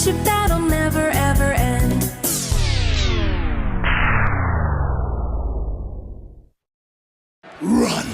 friendship that'll never ever end. Run!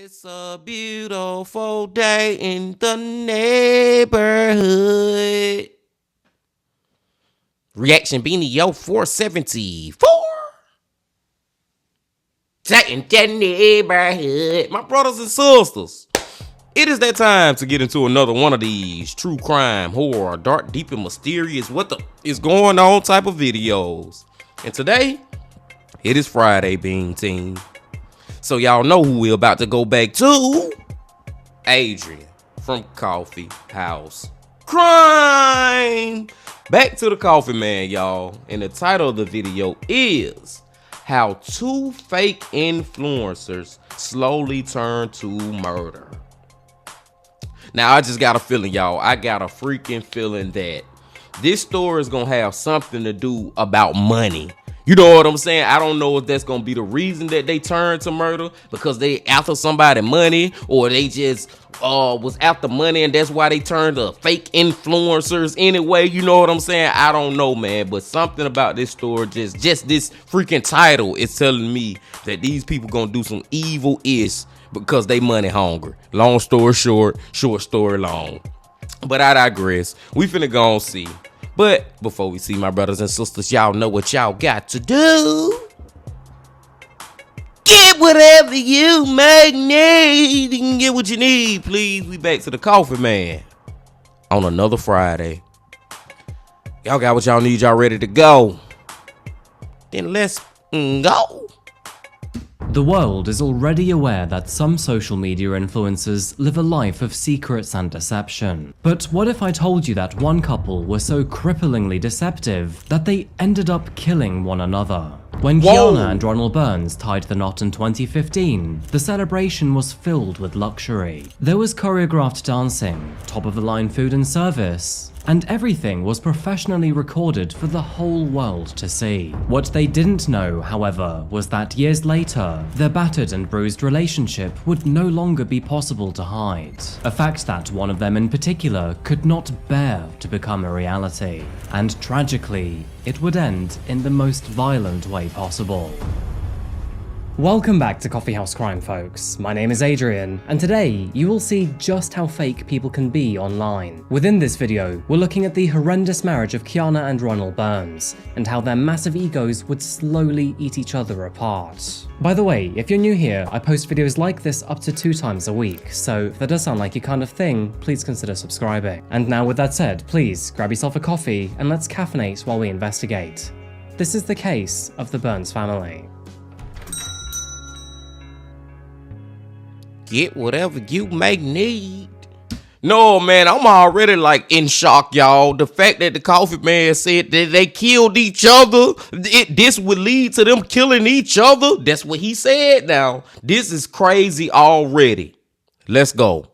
It's a beautiful day in the neighborhood. Reaction Beanie Yo 474. Day in the neighborhood. My brothers and sisters, it is that time to get into another one of these true crime, horror, dark, deep, and mysterious what the is going on type of videos. And today, it is Friday, Bean Team. So y'all know who we're about to go back to. Adrian from Coffeehouse Crime. Back to the coffee man, y'all. And the title of the video is How Two Fake Influencers Slowly Turn to Murder. Now, I just got a feeling, y'all. I got a freaking feeling that this story is going to have something to do about money. You know what I'm saying? I don't know if that's going to be the reason that they turn to murder, because they after somebody money, or they just was after money and that's why they turned to fake influencers anyway. You know what I'm saying? I don't know, man, but something about this story, just this freaking title is telling me that these people going to do some evil-ish because they money hungry. Long story short, short story long. But I digress. We finna go and see. But before we see, my brothers and sisters, y'all know what y'all got to do. Get whatever you may need. You can get what you need, please. We back to the coffee man on another Friday. Y'all got what y'all need. Y'all ready to go? Then let's go. The world is already aware that some social media influencers live a life of secrets and deception. But what if I told you that one couple were so cripplingly deceptive that they ended up killing one another? When Kiana and Ronald Burns tied the knot in 2015, the celebration was filled with luxury. There was choreographed dancing, top-of-the-line food and service, and everything was professionally recorded for the whole world to see. What they didn't know, however, was that years later, their battered and bruised relationship would no longer be possible to hide. A fact that one of them in particular could not bear to become a reality. And tragically, it would end in the most violent way possible. Welcome back to Coffeehouse Crime, folks. My name is Adrian, and today you will see just how fake people can be online. Within this video, we're looking at the horrendous marriage of Kiana and Ronald Burns, and how their massive egos would slowly eat each other apart. By the way, if you're new here, I post videos like this up to 2 times a week, so if that does sound like your kind of thing, please consider subscribing. And now with that said, please grab yourself a coffee and let's caffeinate while we investigate. This is the case of the Burns family. Get whatever you may need. No, man, I'm already like in shock, y'all. The fact that the coffee man said that they killed each other, this would lead to them killing each other. That's what he said now. This is crazy already. Let's go.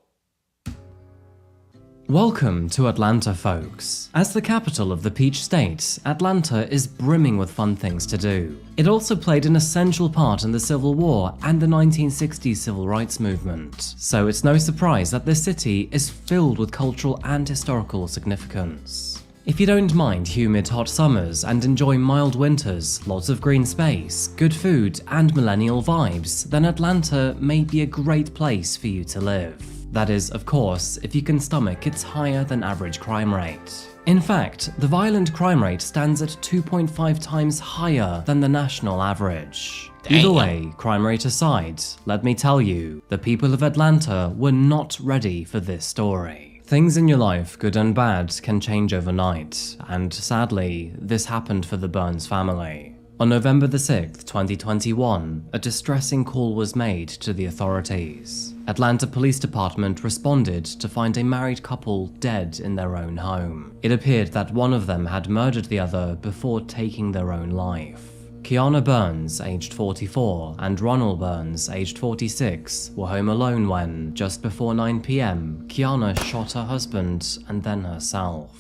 Welcome to Atlanta, folks. As the capital of the Peach State, Atlanta is brimming with fun things to do. It also played an essential part in the Civil War and the 1960s Civil Rights Movement, so it's no surprise that this city is filled with cultural and historical significance. If you don't mind humid hot summers and enjoy mild winters, lots of green space, good food, and millennial vibes, then Atlanta may be a great place for you to live. That is, of course, if you can stomach its higher than average crime rate. In fact, the violent crime rate stands at 2.5 times higher than the national average. Damn. Either way, crime rate aside, let me tell you, the people of Atlanta were not ready for this story. Things in your life, good and bad, can change overnight, and sadly, this happened for the Burns family. On November the 6th, 2021, a distressing call was made to the authorities. Atlanta Police Department responded to find a married couple dead in their own home. It appeared that one of them had murdered the other before taking their own life. Kiana Burns, aged 44, and Ronald Burns, aged 46, were home alone when, just before 9 p.m., Kiana shot her husband and then herself.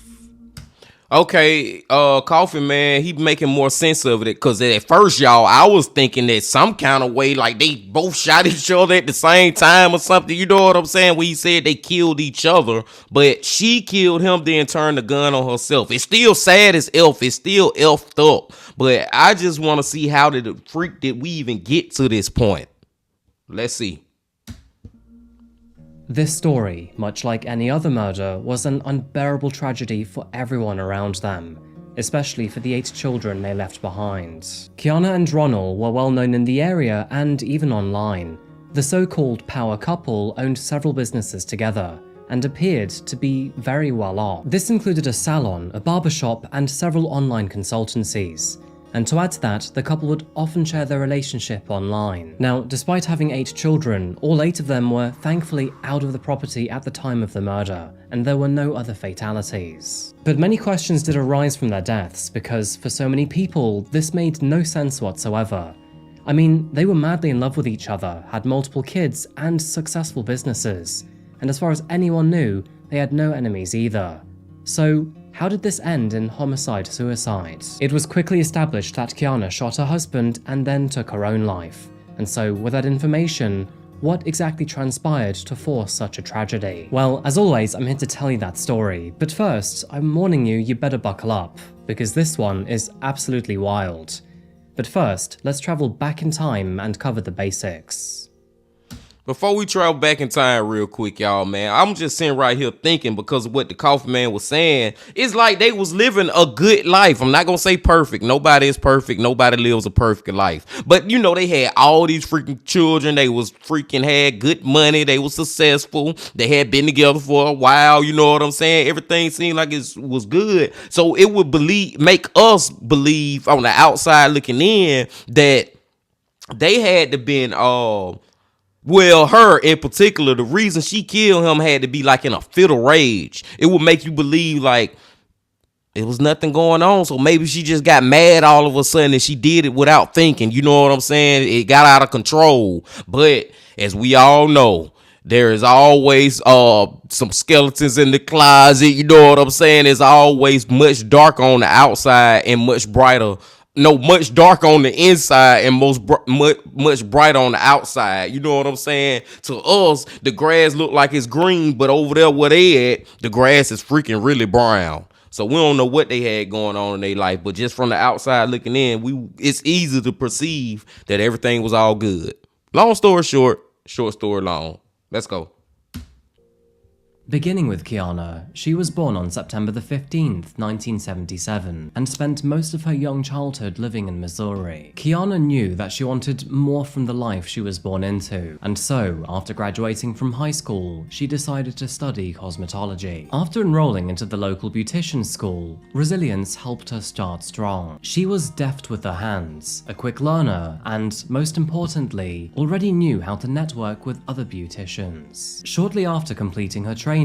Okay, Coffee Man, he making more sense of it, because at first, y'all, I was thinking that some kind of way, like they both shot each other at the same time or something, you know what I'm saying, when he said they killed each other, but she killed him, then turned the gun on herself. It's still sad as elf, it's still elfed up, but I just want to see how the freak did we even get to this point. Let's see. This story, much like any other murder, was an unbearable tragedy for everyone around them, especially for the 8 children they left behind. Kiana and Ronald were well known in the area and even online. The so-called power couple owned several businesses together and appeared to be very well off. This included a salon, a barbershop, and several online consultancies. And to add to that, the couple would often share their relationship online. Now, despite having 8 children, all 8 of them were thankfully out of the property at the time of the murder, and there were no other fatalities. But many questions did arise from their deaths, because for so many people, this made no sense whatsoever. I mean, they were madly in love with each other, had multiple kids, and successful businesses. And as far as anyone knew, they had no enemies either. So, how did this end in homicide-suicide? It was quickly established that Kiana shot her husband and then took her own life. And so, with that information, what exactly transpired to force such a tragedy? Well, as always, I'm here to tell you that story. But first, I'm warning you better buckle up, because this one is absolutely wild. But first, let's travel back in time and cover the basics. Before we travel back in time real quick, y'all, man, I'm just sitting right here thinking, because of what the Coffee Man was saying, it's like they was living a good life. I'm not going to say perfect. Nobody is perfect. Nobody lives a perfect life. But, you know, they had all these freaking children. They was freaking had good money. They was successful. They had been together for a while. You know what I'm saying? Everything seemed like it was good. So it would make us believe on the outside looking in that they had to been, well, her in particular, the reason she killed him had to be like in a fit of rage. It would make you believe like it was nothing going on. So maybe she just got mad all of a sudden and she did it without thinking. You know what I'm saying? It got out of control. But as we all know, there is always some skeletons in the closet. You know what I'm saying? It's always much darker on the outside and much brighter. No, much darker on the inside and much brighter on the outside. You know what I'm saying? To us, the grass look like it's green, but over there where they at, the grass is freaking really brown. So we don't know what they had going on in their life, but just from the outside looking in, it's easy to perceive that everything was all good. Long story short, short story long. Let's go. Beginning with Kiana, she was born on September the 15th, 1977, and spent most of her young childhood living in Missouri. Kiana knew that she wanted more from the life she was born into, and so, after graduating from high school, she decided to study cosmetology. After enrolling into the local beautician school, resilience helped her start strong. She was deft with her hands, a quick learner, and, most importantly, already knew how to network with other beauticians. Shortly after completing her training,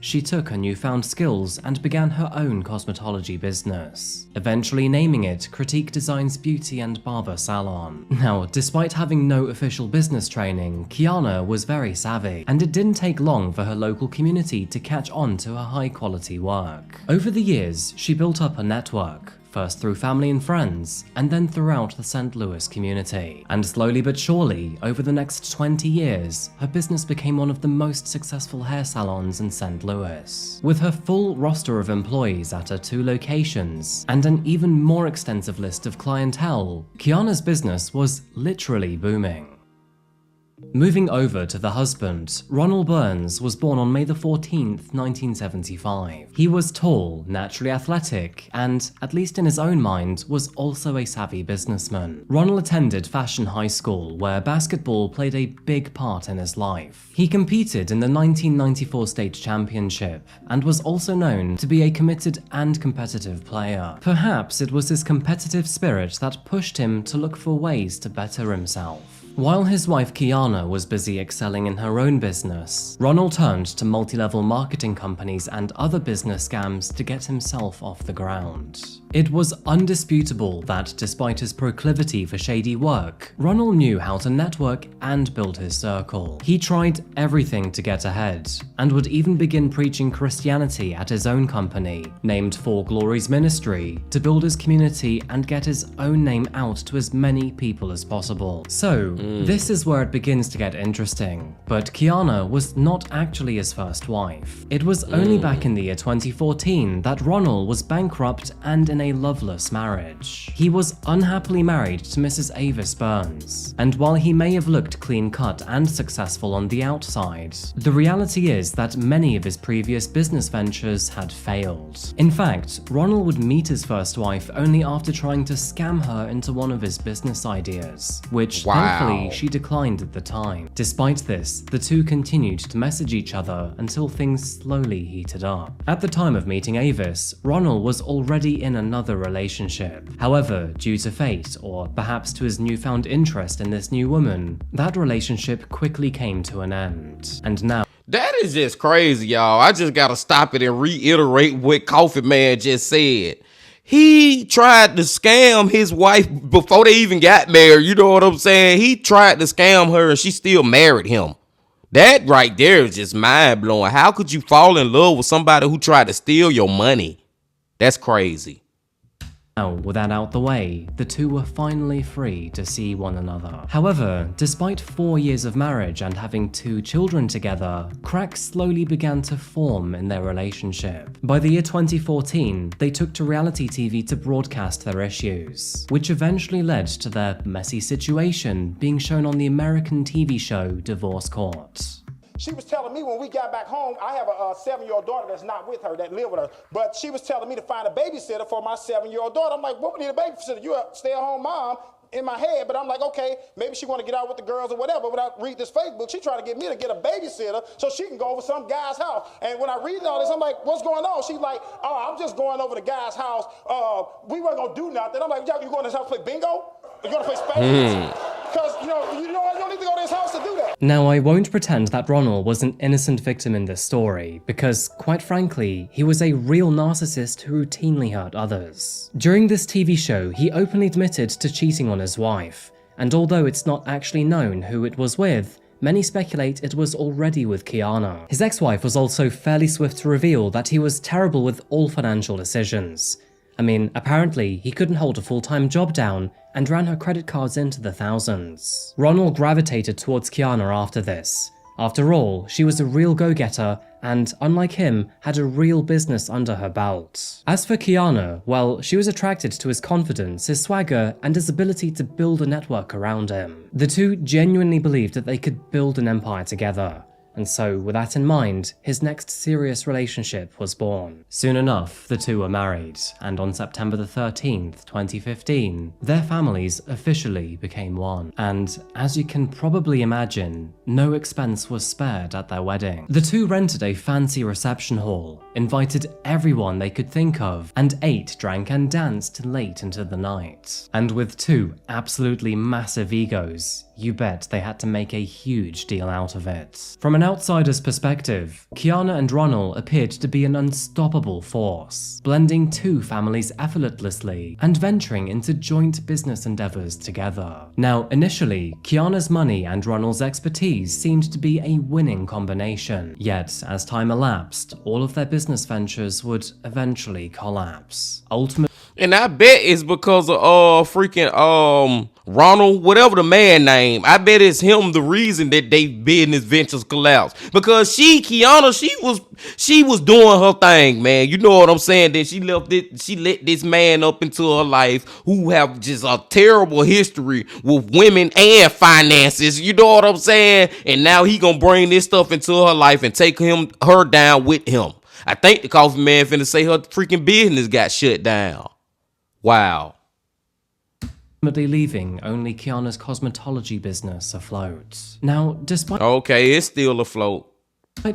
she took her newfound skills and began her own cosmetology business, eventually naming it Critique Designs Beauty and Barber Salon. Now, despite having no official business training, Kiana was very savvy, and it didn't take long for her local community to catch on to her high-quality work. Over the years, she built up a network, first through family and friends, and then throughout the St. Louis community. And slowly but surely, over the next 20 years, her business became one of the most successful hair salons in St. Louis. With her full roster of employees at her 2 locations, and an even more extensive list of clientele, Kiana's business was literally booming. Moving over to the husband, Ronald Burns was born on May the 14th, 1975. He was tall, naturally athletic, and, at least in his own mind, was also a savvy businessman. Ronald attended Fashion High School, where basketball played a big part in his life. He competed in the 1994 state championship, and was also known to be a committed and competitive player. Perhaps it was his competitive spirit that pushed him to look for ways to better himself. While his wife Kiana was busy excelling in her own business, Ronald turned to multi-level marketing companies and other business scams to get himself off the ground. It was undisputable that despite his proclivity for shady work, Ronald knew how to network and build his circle. He tried everything to get ahead, and would even begin preaching Christianity at his own company, named For Glory's Ministry, to build his community and get his own name out to as many people as possible. So, this is where it begins to get interesting, but Kiana was not actually his first wife. It was only back in the year 2014 that Ronald was bankrupt and in a loveless marriage. He was unhappily married to Mrs. Avis Burns, and while he may have looked clean-cut and successful on the outside, the reality is that many of his previous business ventures had failed. In fact, Ronald would meet his first wife only after trying to scam her into one of his business ideas, which thankfully she declined at the time. Despite this, the two continued to message each other until things slowly heated up. At the time of meeting Avis, Ronald was already in another relationship. However, due to fate, or perhaps to his newfound interest in this new woman, that relationship quickly came to an end. And now, That is just crazy, y'all. I just gotta stop it and reiterate what Coffee Man just said. He tried to scam his wife before they even got married. You know what I'm saying? He tried to scam her and she still married him. That right there is just mind blowing. How could you fall in love with somebody who tried to steal your money? That's crazy. with that out the way, the two were finally free to see one another. However, despite 4 years of marriage and having 2 children together, cracks slowly began to form in their relationship. By the year 2014, they took to reality TV to broadcast their issues, which eventually led to their messy situation being shown on the American TV show Divorce Court. She was telling me when we got back home, I have a 7-year-old daughter that's not with her, that live with her, but she was telling me to find a babysitter for my 7-year-old daughter. I'm like, what we need a babysitter? You're a stay-at-home mom. In my head, but I'm like, okay, maybe she want to get out with the girls or whatever. But I read this Facebook, she trying to get me to get a babysitter so she can go over some guy's house. And when I read all this, I'm like, what's going on? She's like, oh, I'm just going over the guy's house. We weren't gonna do nothing. I'm like, you going to his house to play bingo? You gonna play spades? Because you don't need to go to his house to do that. Now, I won't pretend that Ronald was an innocent victim in this story, because, quite frankly, he was a real narcissist who routinely hurt others. During this TV show, he openly admitted to cheating on his wife, and although it's not actually known who it was with, many speculate it was already with Kiana. His ex-wife was also fairly swift to reveal that he was terrible with all financial decisions. I mean, apparently, he couldn't hold a full-time job down and ran her credit cards into the thousands. Ronald gravitated towards Kiana after this. After all, she was a real go-getter and, unlike him, had a real business under her belt. As for Kiana, well, she was attracted to his confidence, his swagger, and his ability to build a network around him. The two genuinely believed that they could build an empire together. And so, with that in mind, his next serious relationship was born. Soon enough, the two were married, and on September the 13th, 2015, their families officially became one. And, as you can probably imagine, no expense was spared at their wedding. The two rented a fancy reception hall, invited everyone they could think of, and ate, drank, and danced late into the night. And with two absolutely massive egos, you bet they had to make a huge deal out of it. From an outsider's perspective, Kiana and Ronald appeared to be an unstoppable force, blending two families effortlessly and venturing into joint business endeavors together. Now, initially, Kiana's money and Ronald's expertise seemed to be a winning combination. Yet, as time elapsed, all of their business ventures would eventually collapse. Ultimately, And I bet it's because of freaking Ronald, whatever the man name. I bet it's him the reason that they business ventures collapsed. Because Kiana, she was doing her thing, man. You know what I'm saying? Then she let this man up into her life who have just a terrible history with women and finances. You know what I'm saying? And now he gonna bring this stuff into her life and take her down with him. I think the coffee man finna say her freaking business got shut down. Wow. Ultimately leaving only Kiana's cosmetology business afloat. Now, despite It's still afloat.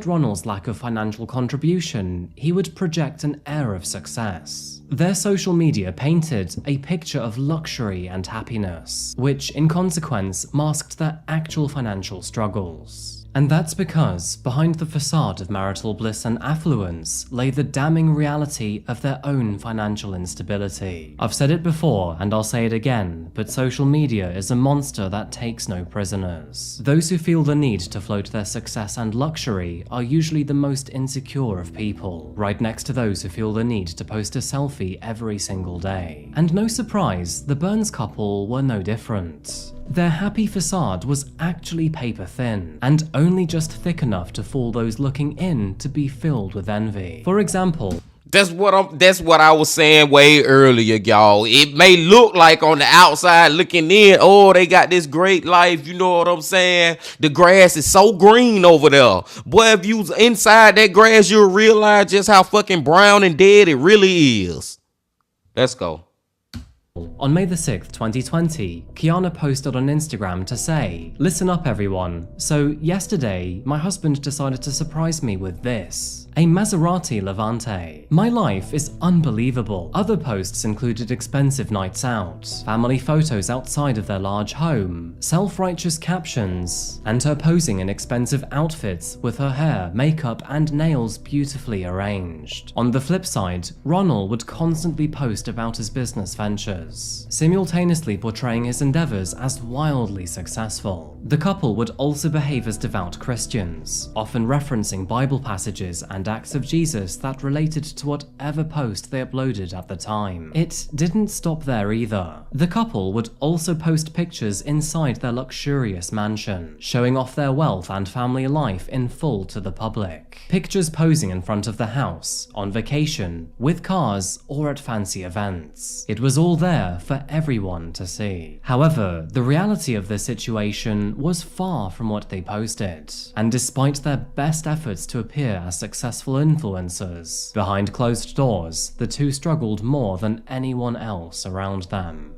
Ronald's lack of financial contribution, he would project an air of success. Their social media painted a picture of luxury and happiness, which in consequence masked their actual financial struggles. And that's because behind the facade of marital bliss and affluence lay the damning reality of their own financial instability. I've said it before and I'll say it again, but social media is a monster that takes no prisoners. Those who feel the need to float their success and luxury are usually the most insecure of people, right next to those who feel the need to post a selfie every single day. And no surprise, the Burns couple were no different. Their happy facade was actually paper thin, and only just thick enough to fool those looking in to be filled with envy. For example, That's what I was saying way earlier, y'all. It may look like on the outside looking in, oh, they got this great life, you know what I'm saying? The grass is so green over there. Boy, if you was inside that grass, you'll realize just how fucking brown and dead it really is. Let's go. on May the 6th, 2020, Kiana posted on Instagram to say, "Listen up everyone. So yesterday, my husband decided to surprise me with this. A Maserati Levante. My life is unbelievable." Other posts included expensive nights out, family photos outside of their large home, self-righteous captions, and her posing in expensive outfits with her hair, makeup, and nails beautifully arranged. On the flip side, Ronald would constantly post about his business ventures, simultaneously portraying his endeavors as wildly successful. The couple would also behave as devout Christians, often referencing Bible passages and acts of Jesus that related to whatever post they uploaded at the time. It didn't stop there either. The couple would also post pictures inside their luxurious mansion, showing off their wealth and family life in full to the public. Pictures posing in front of the house, on vacation, with cars, or at fancy events. It was all there for everyone to see. However, the reality of the situation was far from what they posted, and despite their best efforts to appear as successful influencers, behind closed doors, the two struggled more than anyone else around them.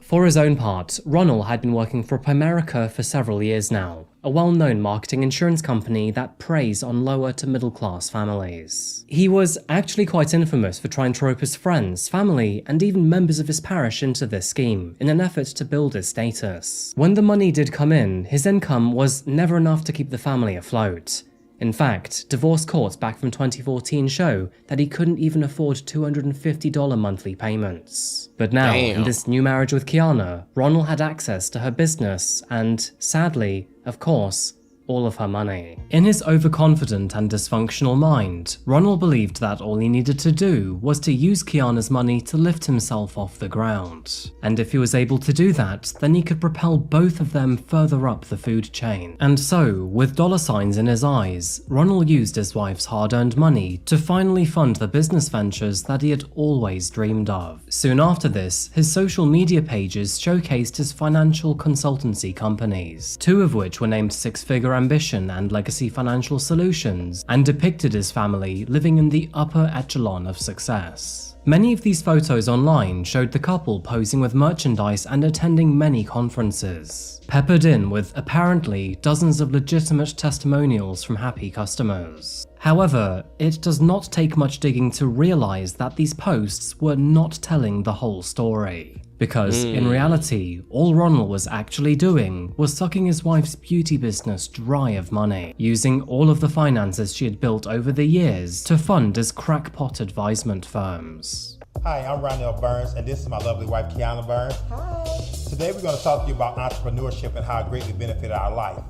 For his own part, Ronald had been working for Primerica for several years now, a well-known marketing insurance company that preys on lower to middle-class families. He was actually quite infamous for trying to rope his friends, family, and even members of his parish into this scheme in an effort to build his status. When the money did come in, his income was never enough to keep the family afloat. In fact, divorce courts back from 2014 show that he couldn't even afford $250 monthly payments. But now, in this new marriage with Kiana, Ronald had access to her business and, sadly, of course, all of her money. In his overconfident and dysfunctional mind, Ronald believed that all he needed to do was to use Kiana's money to lift himself off the ground. And if he was able to do that, then he could propel both of them further up the food chain. And so, with dollar signs in his eyes, Ronald used his wife's hard-earned money to finally fund the business ventures that he had always dreamed of. Soon after this, his social media pages showcased his financial consultancy companies, two of which were named Six-Figure Ambition and Legacy Financial Solutions, and depicted his family living in the upper echelon of success. Many of these photos online showed the couple posing with merchandise and attending many conferences, peppered in with apparently dozens of legitimate testimonials from happy customers. However, it does not take much digging to realize that these posts were not telling the whole story. Because, in reality, all Ronald was actually doing was sucking his wife's beauty business dry of money, using all of the finances she had built over the years to fund his crackpot advisement firms. Hi, I'm Ronell Burns, and this is my lovely wife, Kiana Burns. Hi. Today we're going to talk to you about entrepreneurship and how it greatly benefited our life.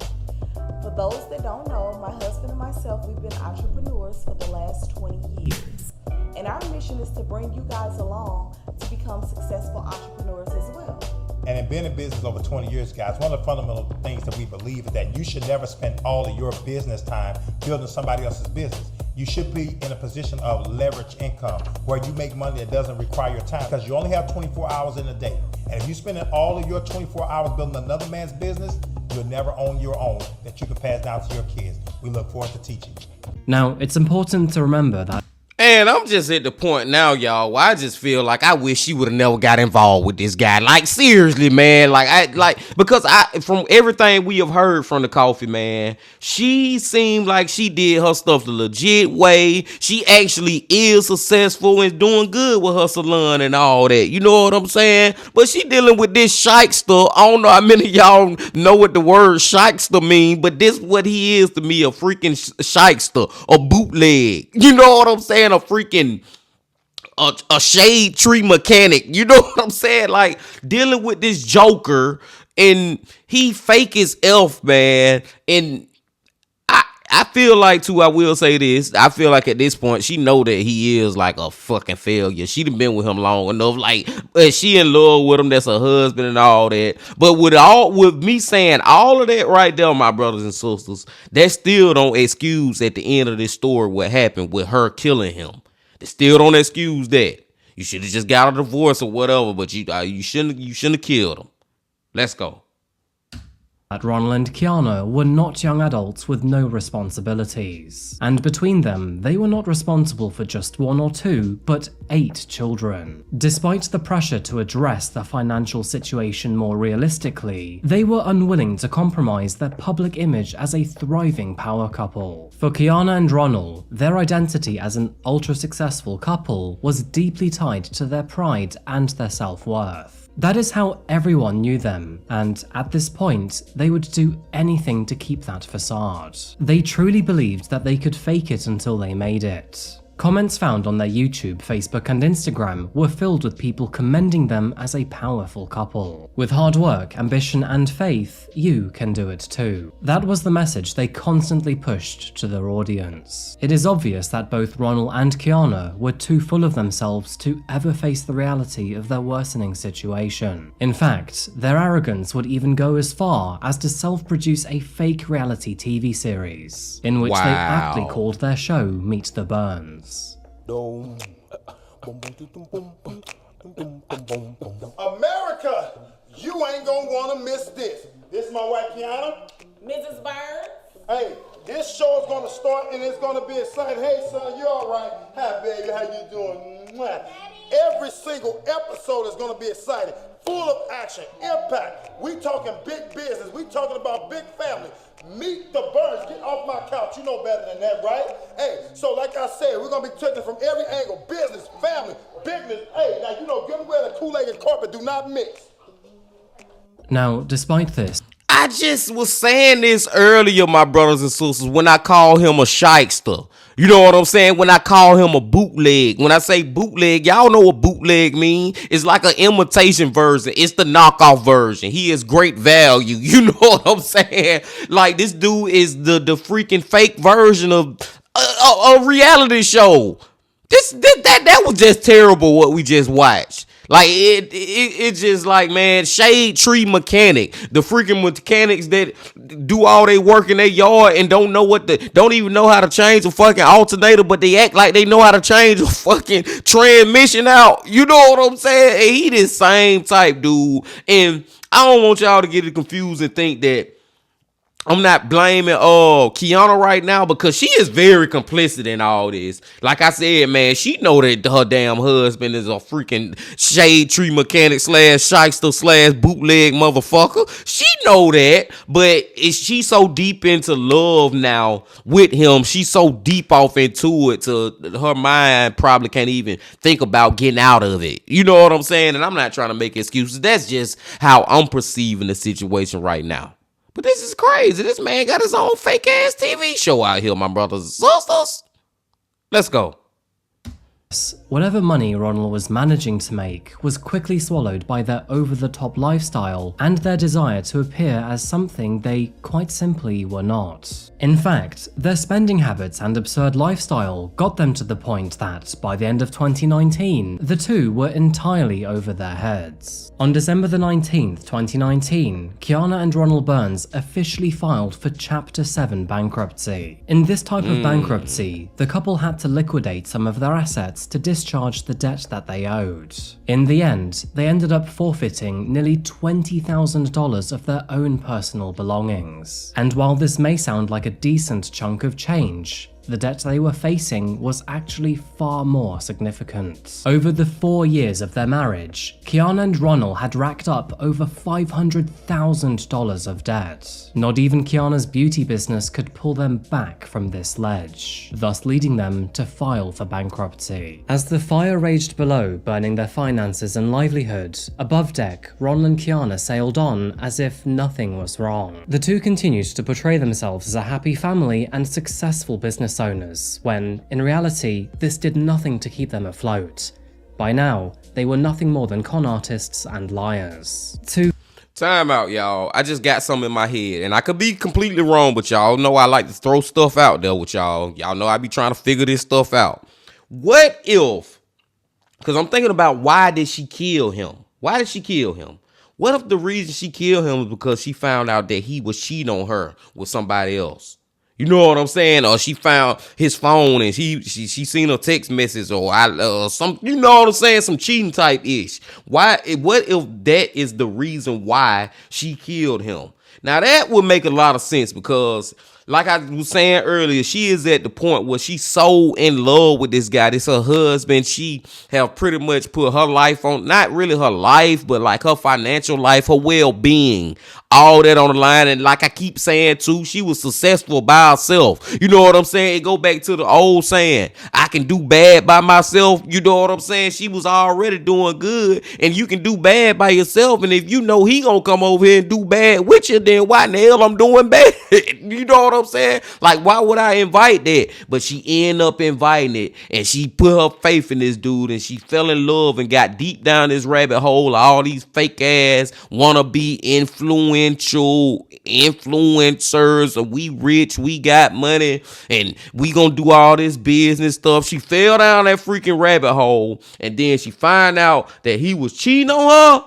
For those that don't know, my husband and myself, we've been entrepreneurs for the last 20 years. And our mission is to bring you guys along to become successful entrepreneurs as well. And in being in business over 20 years, guys, one of the fundamental things that we believe is that you should never spend all of your business time building somebody else's business. You should be in a position of leverage income where you make money that doesn't require your time, because you only have 24 hours in a day. And if you're spending all of your 24 hours building another man's business, you'll never own your own that you can pass down to your kids. We look forward to teaching you. Now, it's important to remember that And I'm just at the point now, y'all, where I just feel like I wish she would have never got involved with this guy. Like, seriously, man. Because from everything we have heard from the Coffee Man, she seemed like she did her stuff the legit way. She actually is successful and doing good with her salon and all that. You know what I'm saying? But she dealing with this shykester. I don't know how many of y'all know what the word shykester mean, but this what he is to me, a freaking shykester, a bootleg. You know what I'm saying? A freaking a shade tree mechanic. You know what I'm saying? Like, dealing with this joker, and he fake as elf, man. And I feel like, too, I will say this, I feel like at this point she know that he is like a fucking failure. She done been with him long enough. Like, she in love with him, that's her husband and all that. But with me saying all of that right there, my brothers and sisters, that still don't excuse at the end of this story what happened with her killing him. They still don't excuse that. You should have just got a divorce or whatever, but you shouldn't have killed him. Let's go. Ronald and Kiana were not young adults with no responsibilities, and between them, they were not responsible for just 1 or 2, but 8 children. Despite the pressure to address their financial situation more realistically, they were unwilling to compromise their public image as a thriving power couple. For Kiana and Ronald, their identity as an ultra-successful couple was deeply tied to their pride and their self-worth. That is how everyone knew them, and at this point, they would do anything to keep that facade. They truly believed that they could fake it until they made it. Comments found on their YouTube, Facebook, and Instagram were filled with people commending them as a powerful couple. With hard work, ambition, and faith, you can do it too. That was the message they constantly pushed to their audience. It is obvious that both Ronald and Kiana were too full of themselves to ever face the reality of their worsening situation. In fact, their arrogance would even go as far as to self-produce a fake reality TV series, in which they aptly called their show Meet the Burns. America, you ain't gonna wanna miss this. This is my wife, Kiana. Mrs. Burns? Hey, this show is gonna start and it's gonna be exciting. Hey, son, you all right? Hi, baby, how you doing? Mwah. Every single episode is gonna be exciting, full of action, impact. We talking big business. We talking about big family. Meet the Burns. Get off my couch. You know better than that, right? Hey, so like I said, we're gonna be touching from every angle. Business, family, business. Hey, now you know good and well the Kool-Aid and carpet do not mix. Now, despite this, I just was saying this earlier, my brothers and sisters, when I call him a shykester. You know what I'm saying? When I call him a bootleg. When I say bootleg, y'all know what bootleg mean. It's like an imitation version. It's the knockoff version. He is great value. You know what I'm saying? Like, this dude is the freaking fake version of a reality show. That was just terrible what we just watched. Like, it's just like, man, shade tree mechanic. The freaking mechanics that do all their work in their yard and don't even know how to change a fucking alternator, but they act like they know how to change a fucking transmission out. You know what I'm saying? And he this same type dude. And I don't want y'all to get it confused and think that I'm not blaming Kiana right now, because she is very complicit in all this. Like I said, man, she know that her damn husband is a freaking shade tree mechanic / shyster / bootleg motherfucker. She know that, but she so deep into love now with him. She's so deep off into it to her mind probably can't even think about getting out of it. You know what I'm saying? And I'm not trying to make excuses. That's just how I'm perceiving the situation right now. But this is crazy. This man got his own fake ass TV show out here, my brothers and sisters. Let's go. Whatever money Ronald was managing to make was quickly swallowed by their over-the-top lifestyle and their desire to appear as something they quite simply were not. In fact, their spending habits and absurd lifestyle got them to the point that, by the end of 2019, the two were entirely over their heads. On December the 19th, 2019, Kiana and Ronald Burns officially filed for Chapter 7 bankruptcy. In this type of bankruptcy, the couple had to liquidate some of their assets to discharge the debt that they owed. In the end, they ended up forfeiting nearly $20,000 of their own personal belongings. And while this may sound like a decent chunk of change, the debt they were facing was actually far more significant. Over the 4 years of their marriage, Kiana and Ronald had racked up over $500,000 of debt. Not even Kiana's beauty business could pull them back from this ledge, thus leading them to file for bankruptcy. As the fire raged below, burning their finances and livelihood, above deck, Ronald and Kiana sailed on as if nothing was wrong. The two continued to portray themselves as a happy family and successful business owners, when, in reality, this did nothing to keep them afloat. By now, they were nothing more than con artists and liars. Time out, y'all. I just got something in my head, and I could be completely wrong, but y'all know I like to throw stuff out there with y'all. Y'all know I be trying to figure this stuff out. What if, because I'm thinking about why did she kill him? Why did she kill him? What if the reason she killed him was because she found out that he was cheating on her with somebody else? You know what I'm saying? Or she found his phone and she seen a text message or some, you know what I'm saying? Some cheating type ish. What if that is the reason why she killed him? Now that would make a lot of sense because, like I was saying earlier, she is at the point where she's so in love with this guy. This her husband. She have pretty much put her life on, not really her life, but like her financial life, her well-being, all that on the line. And like I keep saying too, she was successful by herself. You know what I'm saying? It go back to the old saying, I can do bad by myself. You know what I'm saying? She was already doing good, and you can do bad by yourself. And if you know he gonna come over here and do bad with you, then why in the hell I'm doing bad? You know what I'm saying? Like, why would I invite that? But she ended up inviting it, and she put her faith in this dude, and she fell in love and got deep down this rabbit hole of all these fake ass wanna be influencers, or we rich, we got money, and we gonna do all this business stuff. She fell down that freaking rabbit hole, and then she find out that he was cheating on her.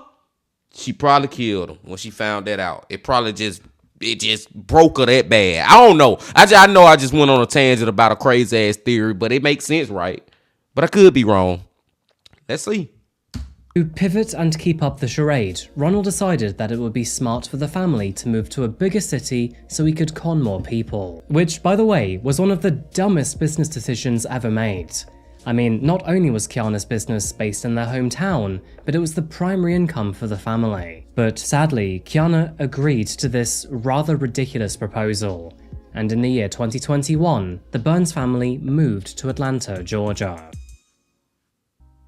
She probably killed him when she found that out. It just broke her that bad. I don't know. I know I just went on a tangent about a crazy ass theory, but it makes sense, right? But I could be wrong. Let's see. To pivot and keep up the charade, Ronald decided that it would be smart for the family to move to a bigger city so he could con more people. Which, by the way, was one of the dumbest business decisions ever made. I mean, not only was Kiana's business based in their hometown, but it was the primary income for the family. But sadly, Kiana agreed to this rather ridiculous proposal, and in the year 2021, the Burns family moved to Atlanta, Georgia.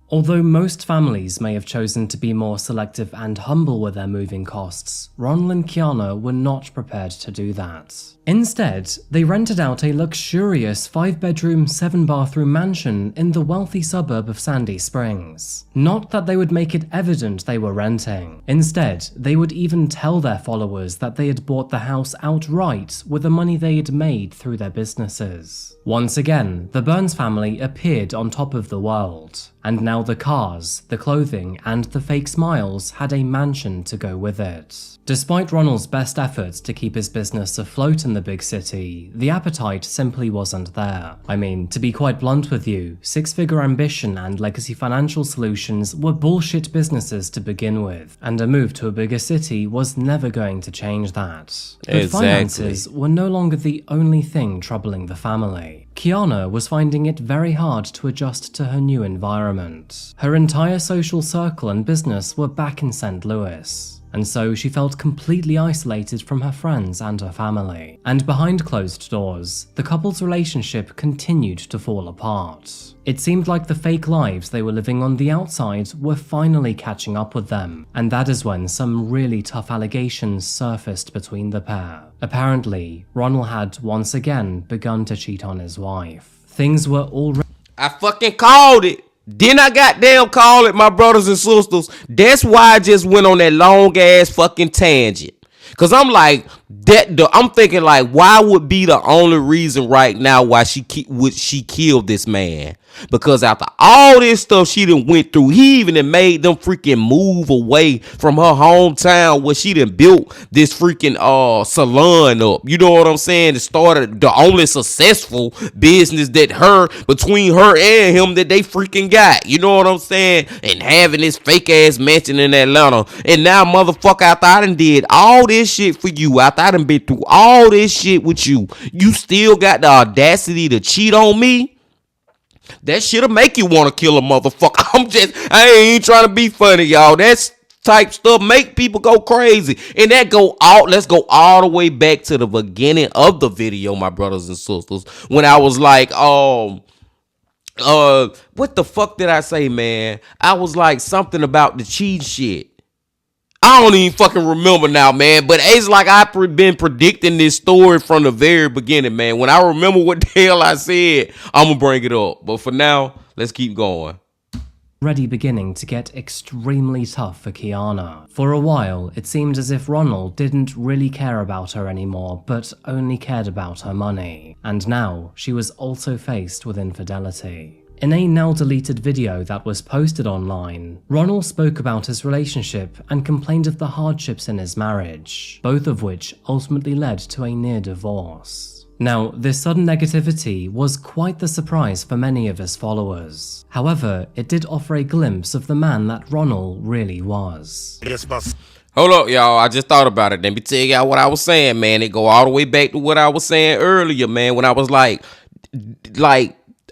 Although most families may have chosen to be more selective and humble with their moving costs, Ronald and Kiana were not prepared to do that. Instead, they rented out a luxurious 5-bedroom, 7-bathroom mansion in the wealthy suburb of Sandy Springs. Not that they would make it evident they were renting. Instead, they would even tell their followers that they had bought the house outright with the money they had made through their businesses. Once again, the Burns family appeared on top of the world, and now the cars, the clothing, and the fake smiles had a mansion to go with it. Despite Ronald's best efforts to keep his business afloat in the big city, the appetite simply wasn't there. I mean, to be quite blunt with you, six-figure ambition and legacy financial solutions were bullshit businesses to begin with, and a move to a bigger city was never going to change that. But finances were no longer the only thing troubling the family. Kiana was finding it very hard to adjust to her new environment. Her entire social circle and business were back in St. Louis, and so she felt completely isolated from her friends and her family. And behind closed doors, the couple's relationship continued to fall apart. It seemed like the fake lives they were living on the outside were finally catching up with them, and that is when some really tough allegations surfaced between the pair. Apparently, Ronald had once again begun to cheat on his wife. Things were already— I fucking called it. Then I goddamn call it, my brothers and sisters. That's why I just went on that long ass fucking tangent. Cause I'm like I'm thinking like, why would be the only reason right now why would she kill this man? Because after all this stuff she done went through, he even done made them freaking move away from her hometown where she done built this freaking salon up. You know what I'm saying? It started the only successful business between her and him that they freaking got. You know what I'm saying? And having this fake ass mansion in Atlanta. And now, motherfucker, after I done did all this shit for you, after I done been through all this shit with you, you still got the audacity to cheat on me? That shit'll make you want to kill a motherfucker. I ain't trying to be funny, y'all. That's type stuff make people go crazy. And let's go all the way back to the beginning of the video, my brothers and sisters, when I was like, what the fuck did I say, man? I was like something about the cheat shit. I don't even fucking remember now, man. But it's like I've been predicting this story from the very beginning, man. When I remember what the hell I said, I'm going to bring it up. But for now, let's keep going. Already beginning to get extremely tough for Kiana. For a while, it seemed as if Ronald didn't really care about her anymore, but only cared about her money. And now, she was also faced with infidelity. In a now-deleted video that was posted online, Ronald spoke about his relationship and complained of the hardships in his marriage, both of which ultimately led to a near divorce. Now, this sudden negativity was quite the surprise for many of his followers. However, it did offer a glimpse of the man that Ronald really was. Hold up, y'all. I just thought about it. Let me tell y'all what I was saying, man. It go all the way back to what I was saying earlier, man, when I was like,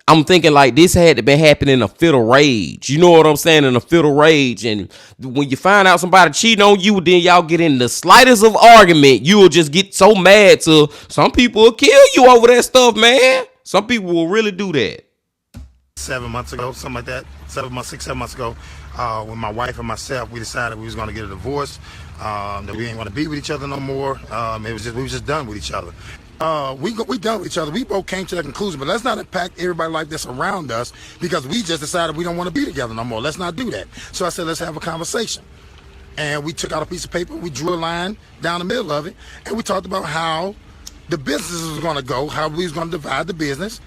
I'm thinking like this had to be happening in a fit of rage. You know what I'm saying? In a fit of rage. And when you find out somebody cheating on you, then y'all get in the slightest of argument. You will just get so mad to some people will kill you over that stuff, man. Some people will really do that. 7 months ago, something like that. 7 months ago, when my wife and myself, we decided we was going to get a divorce, that we ain't want to be with each other no more. We was just done with each other. We done with each other. We both came to that conclusion, but let's not impact everybody like this around us because we just decided we don't want to be together no more. Let's not do that. So I said, let's have a conversation. And we took out a piece of paper, we drew a line down the middle of it, and we talked about how the business was going to go, how we was going to divide the business.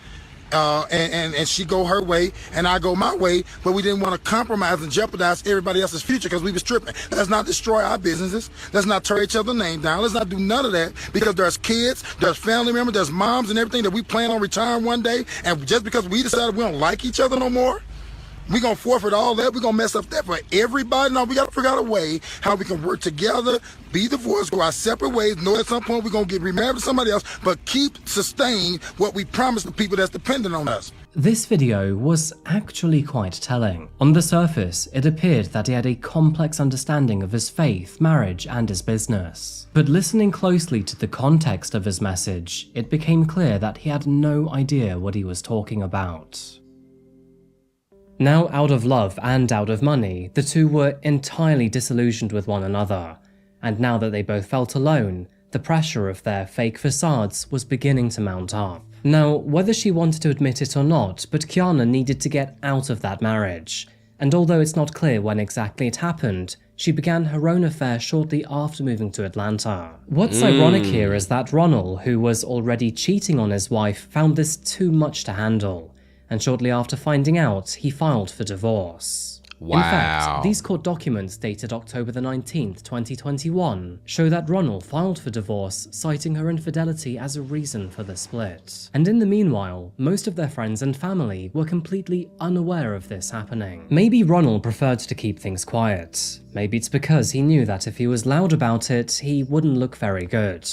And she go her way and I go my way, but we didn't want to compromise and jeopardize everybody else's future because we was tripping. Let's not destroy our businesses. Let's not tear each other's name down. Let's not do none of that because there's kids, there's family members, there's moms and everything that we plan on retiring one day. And just because we decided we don't like each other no more, we're going to forfeit all that. We're going to mess up that for everybody. No, we got to figure out a way how we can work together, be divorced, go our separate ways. Know at some point we're going to get remarried to somebody else, but sustain what we promised the people that's dependent on us. This video was actually quite telling. On the surface, it appeared that he had a complex understanding of his faith, marriage, and his business. But listening closely to the context of his message, it became clear that he had no idea what he was talking about. Now out of love and out of money, the two were entirely disillusioned with one another, and now that they both felt alone, the pressure of their fake facades was beginning to mount up. Now, whether she wanted to admit it or not, but Kiana needed to get out of that marriage, and although it's not clear when exactly it happened, she began her own affair shortly after moving to Atlanta. What's ironic here is that Ronald, who was already cheating on his wife, found this too much to handle, and shortly after finding out, he filed for divorce. Wow. In fact, these court documents dated October the 19th, 2021, show that Ronald filed for divorce, citing her infidelity as a reason for the split. And in the meanwhile, most of their friends and family were completely unaware of this happening. Maybe Ronald preferred to keep things quiet. Maybe it's because he knew that if he was loud about it, he wouldn't look very good.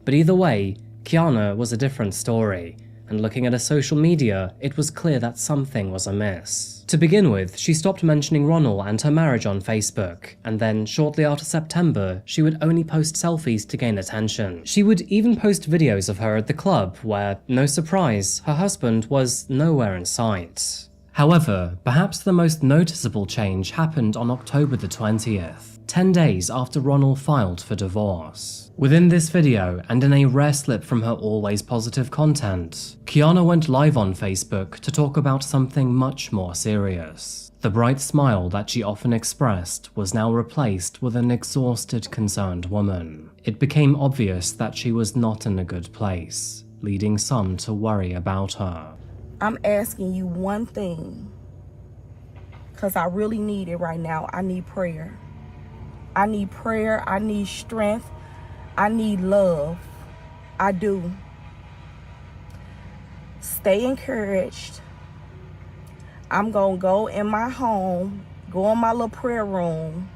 But either way, Kiana was a different story. And looking at her social media, it was clear that something was amiss. To begin with, she stopped mentioning Ronald and her marriage on Facebook, and then shortly after September, she would only post selfies to gain attention. She would even post videos of her at the club where, no surprise, her husband was nowhere in sight. However, perhaps the most noticeable change happened on October the 20th. 10 days after Ronald filed for divorce. Within this video, and in a rare slip from her always positive content, Kiana went live on Facebook to talk about something much more serious. The bright smile that she often expressed was now replaced with an exhausted, concerned woman. It became obvious that she was not in a good place, leading some to worry about her. I'm asking you one thing, because I really need it right now. I need prayer. I need prayer. I need strength. I need love. I do. Stay encouraged. I'm going to go in my home, go in my little prayer room.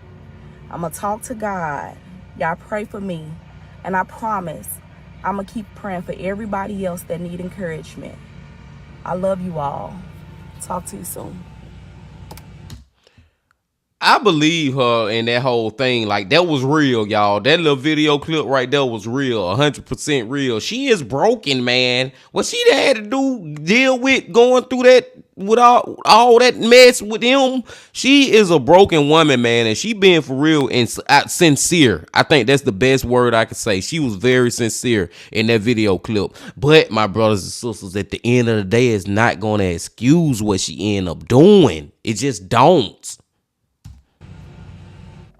I'm going to talk to God. Y'all pray for me. And I promise I'm going to keep praying for everybody else that need encouragement. I love you all. Talk to you soon. I believe her in that whole thing. Like, that was real, y'all. That little video clip right there was real, 100% real. She is broken, man. What she had to deal with going through that, with all that mess with him, she is a broken woman, man, and she being for real and sincere. I think that's the best word I could say. She was very sincere in that video clip. But my brothers and sisters, at the end of the day, it's not going to excuse what she ended up doing. It just don't.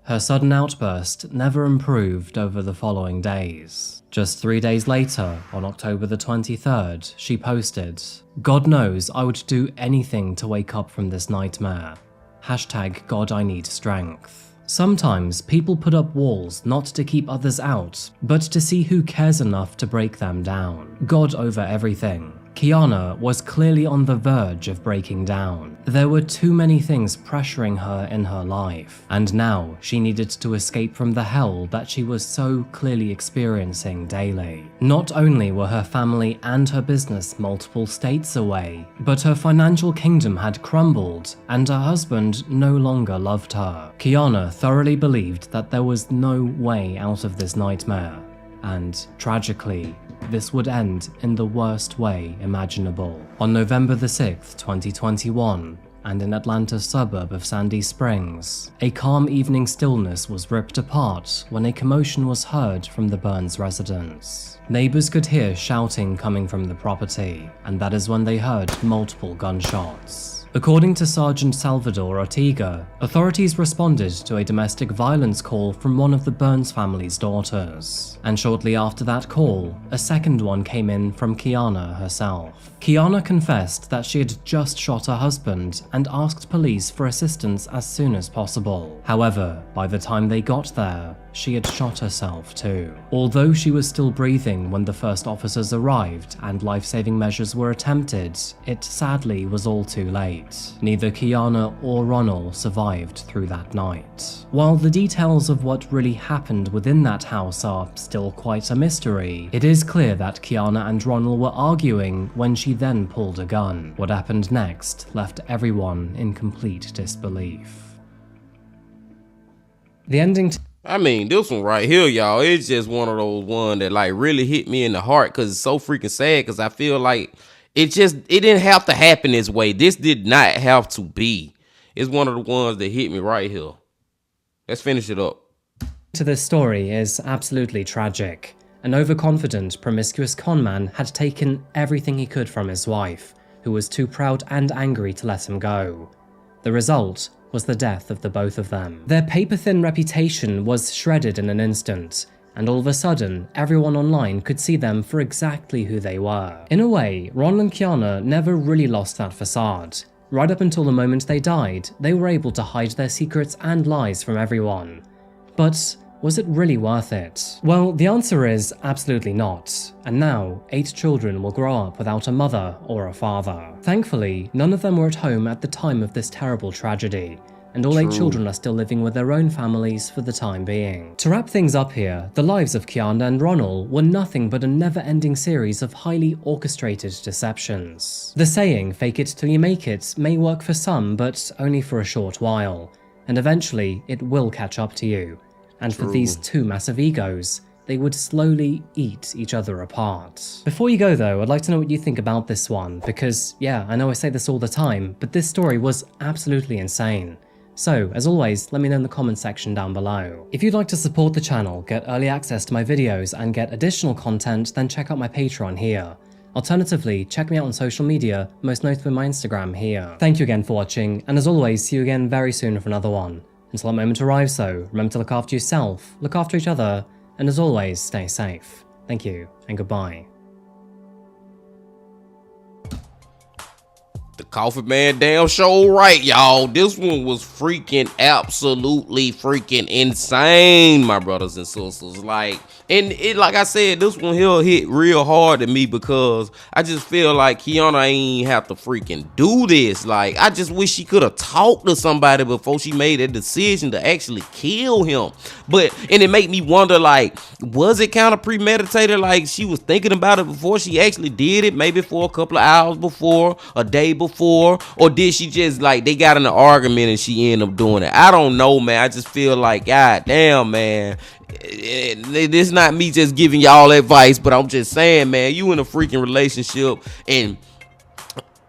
Her sudden outburst never improved over the following days. Just 3 days later, on October the 23rd, she posted, "God knows I would do anything to wake up from this nightmare. Hashtag God I need strength." Sometimes people put up walls not to keep others out, but to see who cares enough to break them down. God over everything. Kiana was clearly on the verge of breaking down. There were too many things pressuring her in her life, and now she needed to escape from the hell that she was so clearly experiencing daily. Not only were her family and her business multiple states away, but her financial kingdom had crumbled, and her husband no longer loved her. Kiana thoroughly believed that there was no way out of this nightmare, and tragically, this would end in the worst way imaginable. On November the 6th, 2021, and in Atlanta's suburb of Sandy Springs, a calm evening stillness was ripped apart when a commotion was heard from the Burns residence. Neighbors could hear shouting coming from the property, and that is when they heard multiple gunshots. According to Sergeant Salvador Ortega, authorities responded to a domestic violence call from one of the Burns family's daughters. And shortly after that call, a second one came in from Kiana herself. Kiana confessed that she had just shot her husband and asked police for assistance as soon as possible. However, by the time they got there, she had shot herself too. Although she was still breathing when the first officers arrived and life-saving measures were attempted, it sadly was all too late. Neither Kiana or Ronald survived through that night. While the details of what really happened within that house are still quite a mystery, it is clear that Kiana and Ronald were arguing when she then pulled a gun. What happened next left everyone in complete disbelief. The ending I mean, this one right here, y'all, it's just one of those ones that like really hit me in the heart because it's so freaking sad, because I feel like it didn't have to happen this way. This did not have to be. It's one of the ones that hit me right here. Let's finish it up. To this story is absolutely tragic. An overconfident, promiscuous conman had taken everything he could from his wife, who was too proud and angry to let him go. The result was the death of the both of them. Their paper-thin reputation was shredded in an instant, and all of a sudden, everyone online could see them for exactly who they were. In a way, Ron and Kiana never really lost that facade. Right up until the moment they died, they were able to hide their secrets and lies from everyone. But was it really worth it? Well, the answer is absolutely not. And now, 8 children will grow up without a mother or a father. Thankfully, none of them were at home at the time of this terrible tragedy, and all 8 children are still living with their own families for the time being. To wrap things up here, the lives of Kiana and Ronald were nothing but a never-ending series of highly orchestrated deceptions. The saying, "fake it till you make it," may work for some, but only for a short while, and eventually it will catch up to you. And for these 2 massive egos, they would slowly eat each other apart. Before you go though, I'd like to know what you think about this one, because yeah, I know I say this all the time, but this story was absolutely insane. So, as always, let me know in the comments section down below. If you'd like to support the channel, get early access to my videos, and get additional content, then check out my Patreon here. Alternatively, check me out on social media, most notably my Instagram here. Thank you again for watching, and as always, see you again very soon for another one. Until that moment arrives though, remember to look after yourself, look after each other, and as always, stay safe. Thank you, and goodbye. The Coffee Man damn show right, y'all. This one was freaking absolutely freaking insane, my brothers and sisters. Like I said, this one here hit real hard to me because I just feel like Kiana ain't have to freaking do this. Like, I just wish she could have talked to somebody before she made a decision to actually kill him. And it made me wonder, like, was it kind of premeditated? Like, she was thinking about it before she actually did it, maybe for a couple of hours before, a day before, or did she just, like, they got in an argument and she ended up doing it? I don't know, man. I just feel like, god damn, man, this not me just giving y'all advice, but I'm just saying, man, you in a freaking relationship and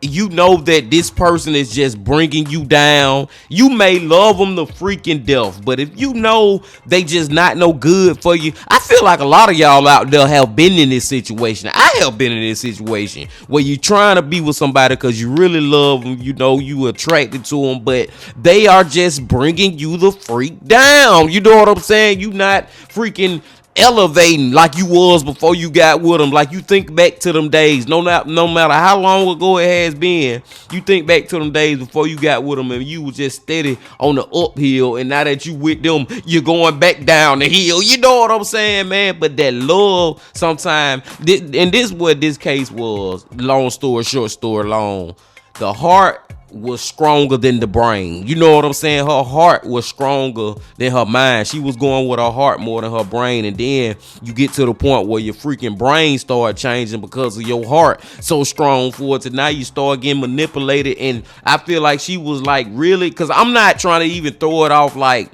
you know that this person is just bringing you down. You may love them to freaking death, but if you know they just not no good for you, I feel like a lot of y'all out there have been in this situation. I have been in this situation where you're trying to be with somebody because you really love them, you know, you attracted to them, but they are just bringing you the freak down. You know what I'm saying? You not freaking elevating like you was before you got with them. Like, you think back to them days, no matter how long ago it has been, you think back to them days before you got with them and you was just steady on the uphill, and now that you with them, you're going back down the hill. You know what I'm saying, man? But that love sometimes, and this is what this case was, long story short, story long, the heart was stronger than the brain. You know what I'm saying? Her heart was stronger than her mind. She was going with her heart more than her brain. And then you get to the point where your freaking brain start changing because of your heart so strong for it, to now you start getting manipulated. And I feel like she was like, really, because I'm not trying to even throw it off like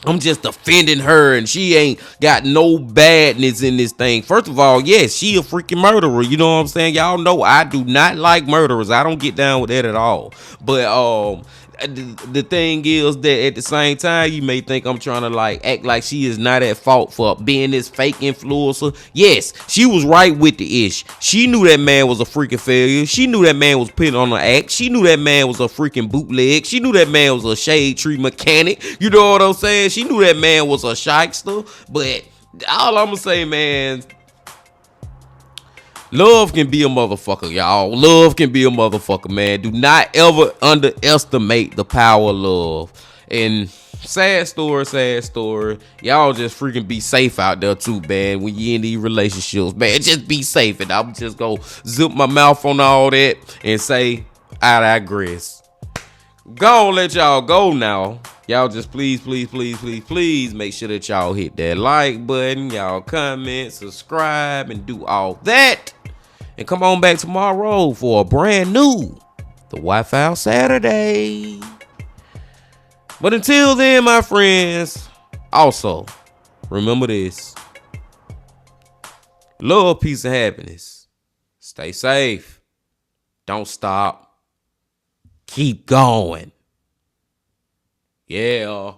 I'm just defending her and she ain't got no badness in this thing. First of all, yes, she a freaking murderer. You know what I'm saying? Y'all know I do not like murderers. I don't get down with that at all. But the thing is that at the same time, you may think I'm trying to like act like she is not at fault for being this fake influencer. Yes, she was right with the ish. She knew that man was a freaking failure. She knew that man was putting on an act. She knew that man was a freaking bootleg. She knew that man was a shade tree mechanic. You know what I'm saying? She knew that man was a shyster. But all I'm gonna say, man, love can be a motherfucker, y'all. Love can be a motherfucker, man. Do not ever underestimate the power of love. And sad story. Y'all just freaking be safe out there too, man. When you in these relationships, man, just be safe. And I'm just gonna zip my mouth on all that and say, I digress. Go on, let y'all go now. Y'all just please make sure that y'all hit that like button, y'all comment, subscribe, and do all that. And come on back tomorrow for a brand new The Wi-Fi Saturday. But until then, my friends, also, remember this. Love, peace, and happiness. Stay safe. Don't stop. Keep going. Yeah.